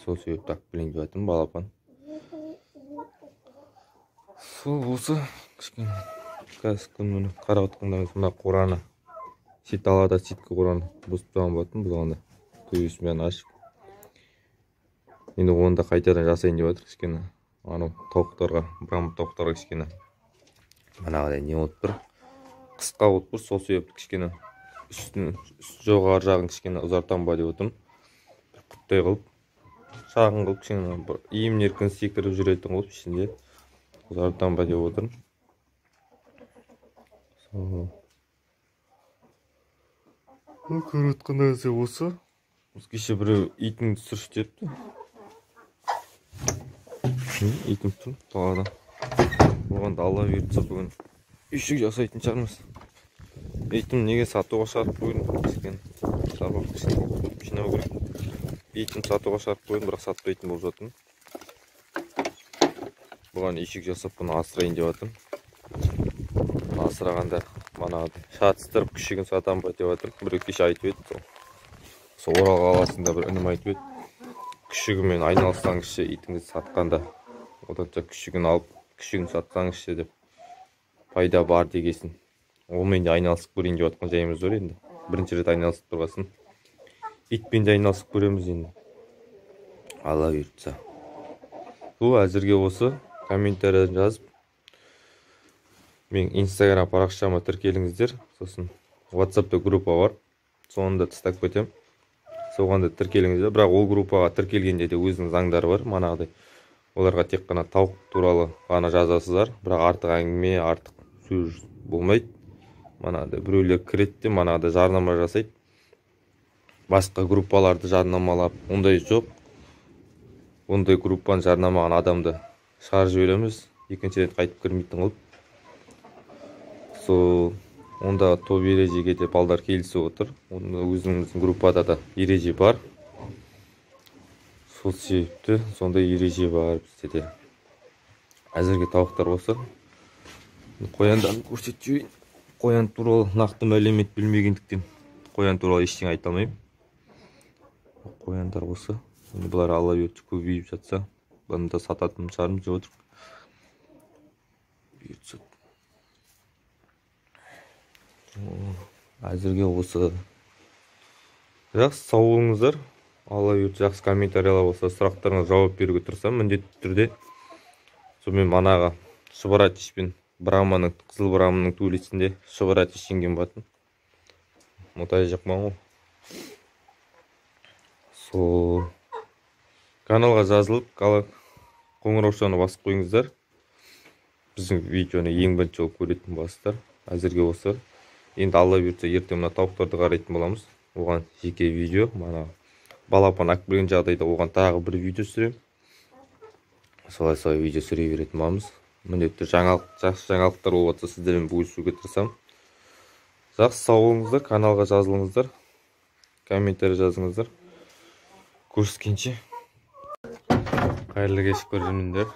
Сол себепті әкіп білейін деп жатырмын балапан. Сол осы кішкене қазір күнмені қарап отқандарыңыз мына қораны ситалада ситкі қораны бұзып тастаған болатын. Бұл анда төбесімен ашып. Енді оны да қайтадан жасайын деп жатыр кішкене. Анау тауықтарға, брамб тауықтарға кішкене манағыдай не болып тұр. Қысқа болып тұр, сол себепті кішкене жоғары жағын кішкене ұзартам ба деп отырмын. Құттай қылып, шағын қылып, кішкене иім еркін секіріп жүретін қылып ішінде ұзартам ба деп отырмын. Көріп отқан нәрсе осы. Біз кеше біреу итіңді түсірші депті. Итім тұр, талада. Оған да алла бұйыртса бүгін үйшік жасайтын шығармыз. Итім неге сатуға шығарып қойдым? Кішкене шаруа жинау керек. Итім сатуға шығарып қойдым, бірақ сатпайтын болып жатырмын. Бұған ешік жасап бұны асырайын деп жатырмын. Асырағанда манағыдай шатыстырып күшігін сатам ба деп жатырмын. Бір кеше айтып еді. Сол Орал қаласында бір інім айтып еді. Күшігімен айналыссаңызшы, итіңізді сатқанда оданша күшігін алып күшігін сатсаңызшы деп пайда бар дегесін. Олмен де айналысып көрейін деп жатқан жайымыз бар енді. Бірінші рет айналысып тұрғасын. Итпен де айналысып көреміз енді. Алла бұйыртса. Бұл әзірге осы. Комментарияны жазып, мен Инстаграм парақшама тіркеліңіздер. Сосын WhatsApp'та группа бар. Соны да тастап кетем. Соған да тіркеліңіздер. Бірақ ол группаға тіркелгенде де өзінің заңдары бар. Манағыдай. Оларға тек қана тауық туралы ғана жазасыздар. Бірақ артық әңгіме, артық сөз болмайды. Манағыдай біреулер кіреді, манағыдай жарнама жасайды. Басқа группаларды жарнамалап, ондай жоқ. Ондай группаны жарнамаған адамды шығарып жібереміз. Екінші рет қайтып кірмейтін қылып. Онда топ ережеге де балдар келісіп отыр. Өзіңіздің группада да ереже бар. Сол себепті сондай ереже бар бізде де. Әзірге тауықтар осы. Қояндарын көрсетіп жіберейін. Қоян туралы нақты мәлімет білмегендіктен қоян туралы ештеңе айта алмаймын. Қояндар осы. Бұлар алла бұйыртса көбейіп жатса, бұны да сататын шығармыз деп отырмын. Бұйыртса. Әзірге осы. Жақсы, сау болыңыздар. Алла бұйыртса жақсы комментариялар болса, сұрақтарыңызға жауап беруге тырысамын міндетті түрде. Сонымен манаға шыбыратишпен қызыл браманың төбелесінде шыбыратиш жеңген болатын. Мұтай жақман ғой. Сол каналға жазылып, қоңыраушаны басып қойыңыздар. Біздің видеоны ең бірінші жол көретін боласыздар. Әзірге осы. Енді алла бұйыртса ертең мына тауықтарды қарайтын боламыз. Оған жеке видео, мана балапан ақ берген жағдайда оған тағы бір видео түсіремін. Солай видео түсіре беретін боламыз. Міндетті жақсы жаңалықтар болып жатса сіздермен бөлісуге тырысамын. Жақсы, сау болыңыздар, каналға жазылыңыздар, комментарий жазыңыздар. Көріскенше. Қайырлы кеш көрермендер.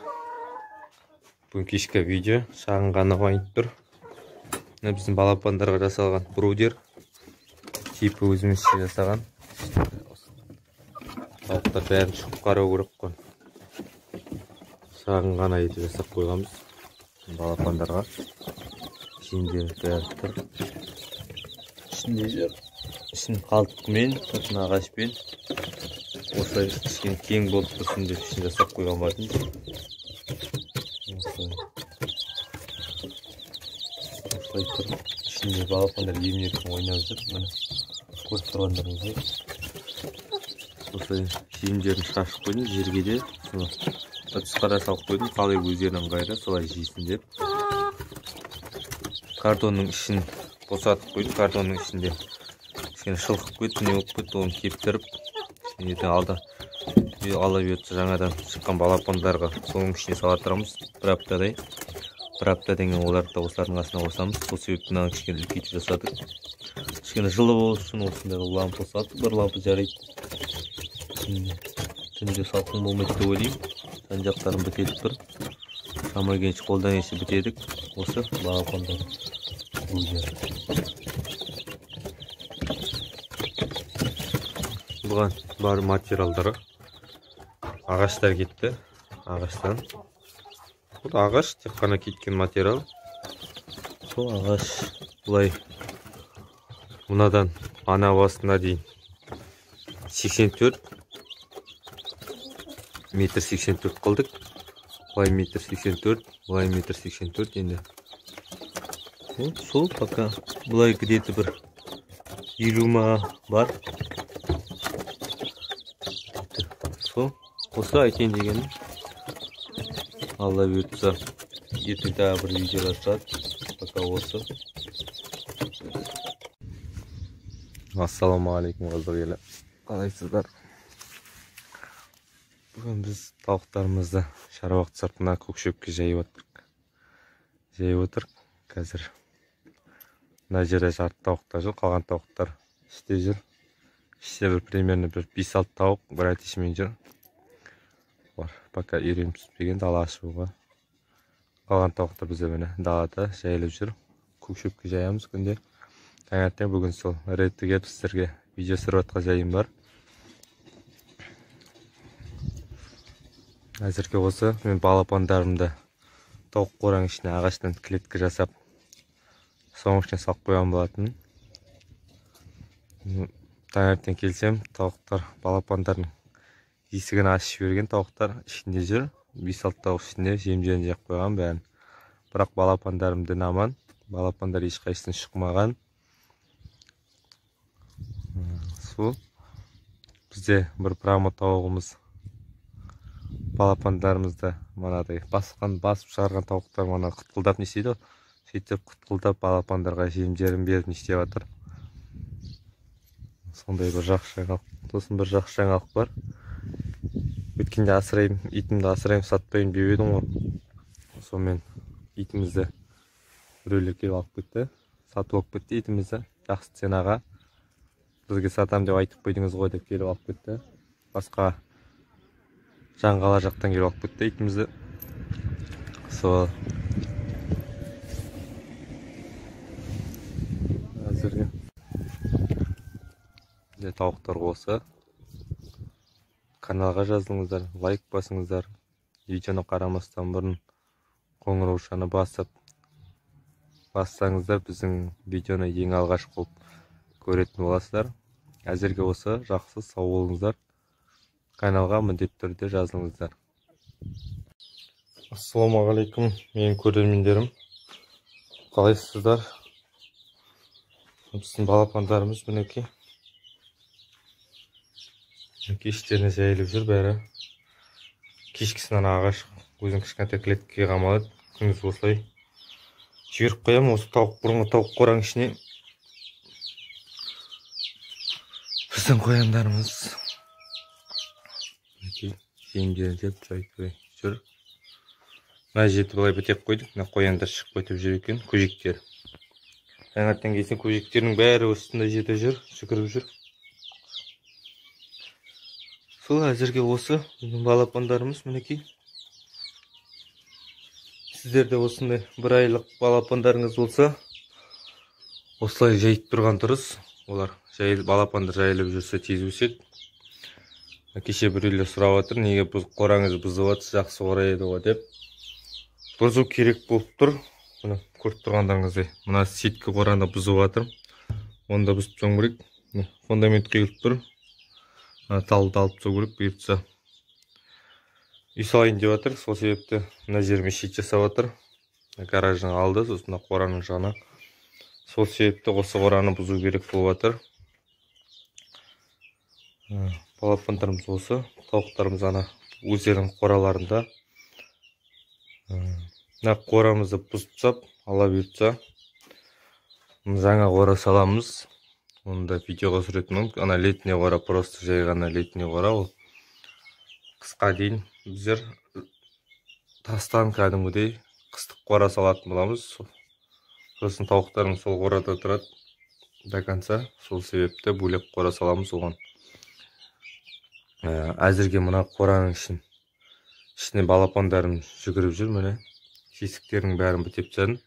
Бүгін кешкі видео шағын ғана қойып тұр. Біздің балапандарға жасалған брудер. Типі өзімізше жасаған. Тауықтар бәрін шығып қарау керек қой. Шағын ғана етіп жасап қойғанбыз. Балапандарға. Жемдері бәрі тұр. Ішін қалтықмен, тұрсын ағашпен. Осылай кішкене кең болып тұрсын деп ішін жасап қойған болатын. Осылай тұр. Ішінде балапандар емін-еркін ойнап жүр. Міне көріп тұрғандарыңыздай. Осылай жемдерін шашып қойдым жерге де. Тысқара салып қойдым, қалай өздерінің қайда солай жейсін деп. Картонның ішін босатып қойдым. Картонның ішінде кішкене шылқып кетті, не болып кетті, оны кептіріп. Ертең алда алла бұйыртса жаңадан шыққан балапандарға соның ішіне салаттырамыз. Бір аптадан кейін оларды да осылардың астына қосамыз. Сол себепті мынаны кішкене үлкейтіп жасадық. Кішкене жылы болу үшін осындай лампы салдық. Бір лампы жарайды. Түнде салқын болмайды деп ойлаймын. Жан жақтарым бітеліп тұр. Шамай келгенше қолдан есе бітедік. Осы балапандар. Бұған бар материалдары. Ағаштар кетті. Ағаштан. Бұл ағаш тек қана кеткен материал. Сол ағаш бұлай мынадан ана басына дейін 84 метр 84 қылдық. Бұлай метр 84, бұлай метр 84 енді. Сол пока бұлай где-то бір 50 ма бар. Сол осы айтайын дегенім. Алла бұйыртса ертең тағы бір видео шығады. Пока осы. Ассалаумағалейкум қазақ елі. Қалайсыздар? Бүгін біз тауықтарымызды шаруақ сыртына көкшөпке жайып отырық. Қазір мына жерде жарты тауықтар жүр, қалған тауықтар іште жүр. Іште бір примерно 5-6 тауық, бір әтешімен жүр. Бар, пока үйреніп түспеген дала ашуға. Қалған тауықтар бізде міне далада жайылып жүр. Көк шөпке жаямыз күнде. Таңертең бүгін сол ретті келіп сіздерге видео түсіріп жатқан жайым бар. Әзірге осы мен балапандарымды тауық қораның ішіне ағаштан клетка жасап соның ішіне салып қойған болатын. Таңертең келсем, тауықтар балапандардың есігін ашып жіберген, тауықтар ішінде жүр. 5-6 тауық ішінде жем-жерін жеп қойған бәрін. Бірақ балапандарым дін аман. Балапандар ешқайсысын шықмаған. Сол бізде бір брама тауығымыз балапандарымызды манадай басып шығарған тауықтар мана қытқылдап не істейді, сөйтіп қытқылдап балапандарға жем-жерін беріп не істеп жатыр. Сондай бір жақсы жаңалық. Сосын бір жақсы жаңалық бар. Өткенде асырайым, итімді асырайым, сатпайым деп едім ғой. Сонымен итімізді біреулер келіп алып кетті. Сатып алып кетті итімізді. Жақсы ценаға. Бізге сатам деп айтып қойдыңыз ғой деп келіп алып кетті. Басқа жаңғала жақтан келіп алып кетті итімізді. Сол. Әзірге тауықтар осы. Каналға жазылыңыздар, лайк басыңыздар. Видеоны қарамастан бұрын қоңыраушаны бассаңыздар біздің видеоны ең алғаш қылып көретін боласыздар. Әзірге осы, жақсы, сау болыңыздар. Каналға міндетті түрде жазылыңыздар. Ассалаумағалейкум, менің көрермендерім. Қалайсыздар? Біздің балапандарымыз мінекей. Кештеріне жайылып жүр бәрі. Кешкісінен ағаш өзің кішкентай клеткеге қамалады. Күндіз осылай жіберіп қоямын осы бұрынғы тауық қораның ішіне. Біздің қояндарымыз жемдерін жеп жайып жүр. Мына жерді былай бітеп қойдық. Мына қояндар шығып кетіп жүр екен, көжектер. Таңертең келсең көжектердің бәрі осындай жерде жүр, жүгіріп жүр. Сол әзірге осы балапандарымыз мінекей. Сіздерде осындай бір айлық балапандарыңыз болса, осылай жайып тұрған дұрыс. Олар балапандар жайылып жүрсе тез өседі. Кеше біреулер сұрап отыр, неге қораңыз бұзып жатсыз, жақсы қора еді ғой деп. Бұзу керек болып тұр. Мына көріп тұрғандарыңыздай, мына сеткі қораны бұзып жатыр. Онда бұзып тастау керек. Фундамент қиылып тұр. Талды алып тастау керек, бұйыртса. Үй салайын деп жатыр, сол себепті мына жеріме шет жасап жатыр. Гараждың алды, сосын қораның жаны. Сол себепті осы қораны бұзу керек болып жатыр. Балапандарымыз осы, тауықтарымыз ана өздерінің қораларында. Мына қорамызды бұзып тастап, ала бұйыртса, жаңа қора саламыз. Оны да видеоға түсіретінмін. Ана летний қора, просто жай ғана летний қора ол. Қысқа дейін біздер тастан кәдімгідей қыстық қора салатын боламыз. Сосын тауықтарың сол қорада тұрады до конца. Сол себепті бөлек қора саламыз оған. Әзірге мына қораның ішіне балапандарым жүгіріп жүр, міне. Тесіктердің бәрін бітеп тастадым.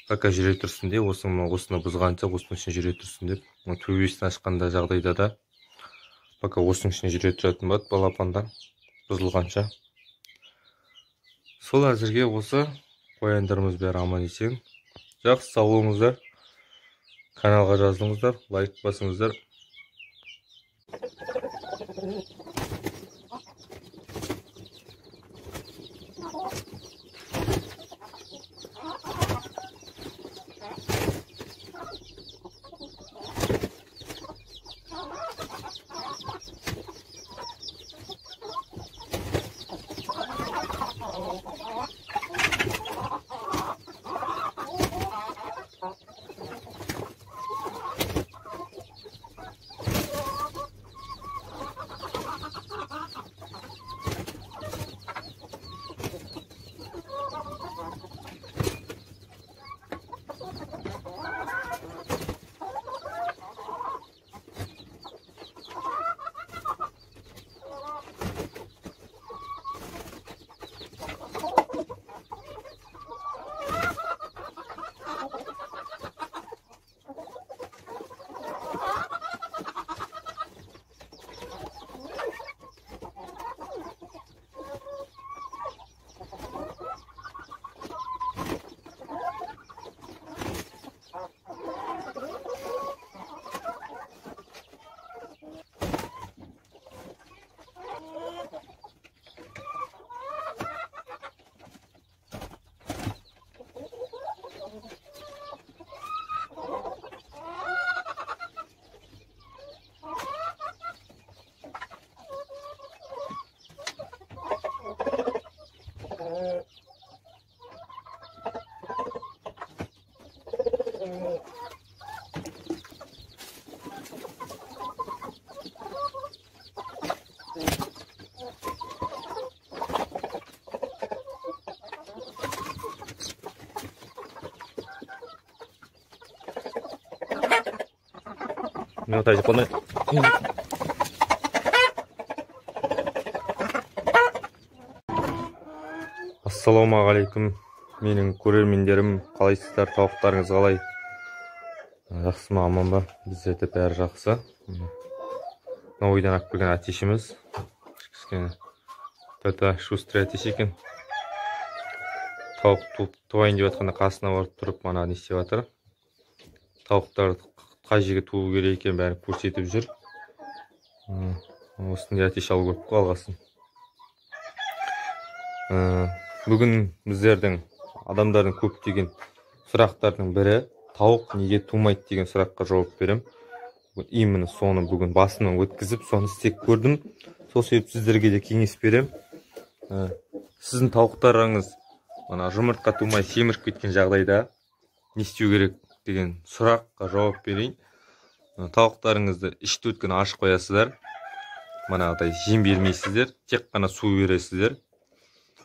Пока жүре тұрсын деп, осыны бұзғанша, осының ішіне жүре тұрсын деп. Төбесін ашқанда жағдайда да, пока осының ішіне жүре тұратын болады, балапандар бұзылғанша. Сол әзірге осы қояндарымыз бәрі аман есен. Жақсы, сау болыңыздар. Каналға жазылыңыздар, лайк басыңыздар. Мен отай жықпалмай. Ассалаумағалейкум. Менің көрермендерім, қалайсыздар, тауықтарыңыз қалай? Жақсы ма, аман ба? Бізде де бәрі жақсы. Новойдан алып келген әтешіміз. Кішкене тата шустрый әтеш екен. Тауық туайын деп жатқанда қасына барып тұрып, мана не істеп жатыр. Тауықтар қай жерге туу керек екенін бәрін көрсетіп жүр. Осындай әтеш алу көп қой, алғасын. Бүгін біздердің адамдардың көптеген сұрақтардың бірі тауық неге тумайды деген сұраққа жауап берем. Именно соны бүгін басымнан өткізіп, соны істеп көрдім. Сол себеп сіздерге де кеңес берем. Сіздің тауықтарыңыз жұмыртқа тумай семіріп кеткен жағдайда не істеу керек деген сұраққа жауап берейін. Тауықтарыңызды 3-4 күн ашып қоясыздар. Манағыдай жем бермейсіздер, тек қана су бересіздер.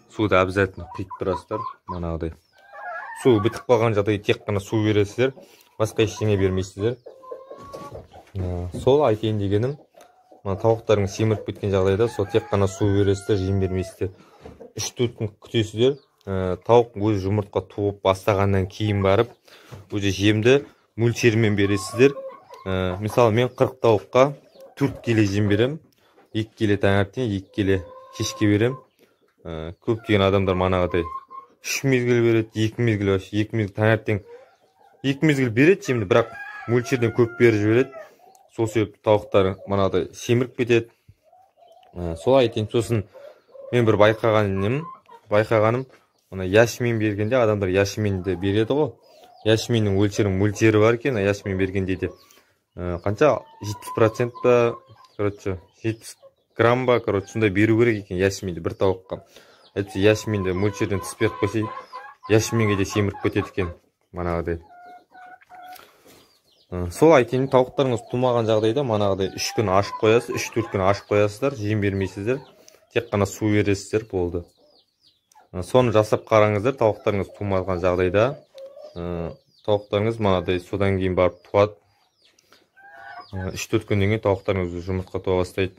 Суды обязательно құйып тұрасыздар. Манағыдай су бітіп қалған жағдайда тек қана су бересіздер, басқа ештеңе бермейсіздер. Сол айтайын дегенім, тауықтарыңыз семіріп кеткен жағдайда сол тек қана су бересіздер, жем бермейсіздер. 3-4 күн күтесіздер. Тауық өзі жұмыртқа туып бастағаннан кейін барып, өзі жемді мөлшерімен бересіздер. Мысалы, мен 40 тауыққа 4 келе жем берем. 2 келе таңертең, 2 келе кешке берем. Көптеген адамдар манағыдай 3 мезгіл береді, 2 мезгіл, 2 мезгіл таңертең 2 мезгіл береді жемді, бірақ мөлшерден көп беріп жібереді. Сол себепті тауықтар манағыдай семіріп кетеді. Сол айтайын. Сосын мен бір байқағаным, яшмен бергенде адамдар яшменді береді ғой. Яшменнің мөлшері бар екен, яшмен бергенде де қанша 70% па, 70 грамм ба, сондай беру керек екен яшменді бір тауыққа. Әйтпесе яшменді мөлшерден тыс беріп қойса, яшменге де семіріп кетеді екен, манағыдай. Сол айтайын, тауықтарыңыз тумаған жағдайда манағыдай 3 күн ашып қоясыз, 3-4 күн ашып қоясыздар, жем бермейсіздер, тек қана су бересіздер, болды. Соны жасап қараңыздар, тауықтарыңыз тумаған жағдайда. Тауықтарыңыз манағыдай содан кейін барып туады. 3-4 күннен кейін тауықтарыңыз жұмыртқа туа бастайды.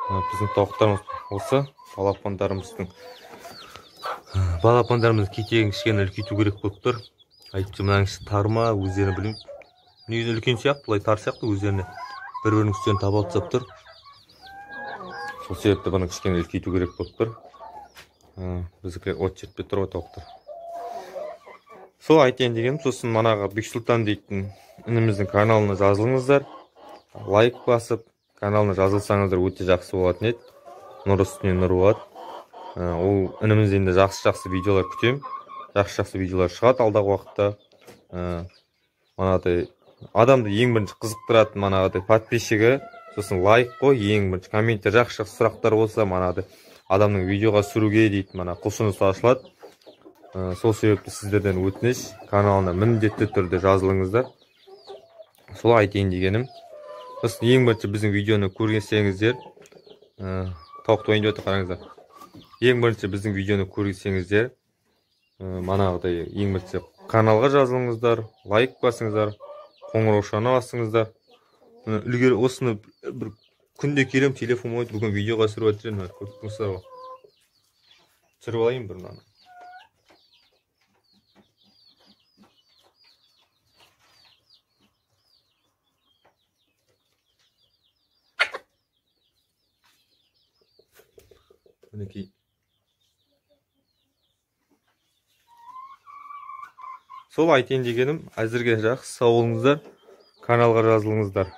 Біздің тауықтарымыз осы, балапандарымыз кетегін кішкене үлкейту керек болып тұр. Айтты, мынаң тарма, өздеріне білмейді. Негізі үлкен сияқты, бұлай тар сияқты, өздеріне бір-бірінің үстерін табалтсап тұр. Сол себепті бұны кішкене үлкейту керек болып тұр. Біздікілер от жетпей тұр ғой тауықтар. Сол айтайын дегенім, сосын манаға Бексұлтан дейтін ініміздің каналына жазылыңыздар. Лайк басып, каналына жазылсаңыздар өте жақсы болатын еді. Нұр үстіне нұр болады. Ол інімізден де жақсы видеолар күтем. Жақсы видеолар шығады алдағы уақытта. Манағыдай адамды ең бірінші қызықтыратын манағыдай подписчигі, сосын лайк қой, ең бірінші комменттер жақсы сұрақтар болса, манағыдай адамның видеоға сүруге дейді, мана құлшыныс ашылады. Сол себепті сіздерден өтініш, каналына міндетті түрде жазылыңыздар. Сол айтайын дегенім. Сосын ең бірінші біздің видеоны көргенсеңіздер, тауық туайын деп қараңыздар. Ең бірінші біздің видеоны көргенсеңіздер, манағыдай ең бірінші каналға жазылыңыздар, лайк басыңыздар, қоңыраушаны басыңыздар. Үлгері осыны бір күнде келем, телефон ойды, бүгін видеоға сүріп өтірен, көріп тұрсыздар ғой. Түсіріп алайын бір мынаны. Мінекей. Сол айтайын дегенім, әзірге жақсы сау болыңыздар, каналға жазылыңыздар.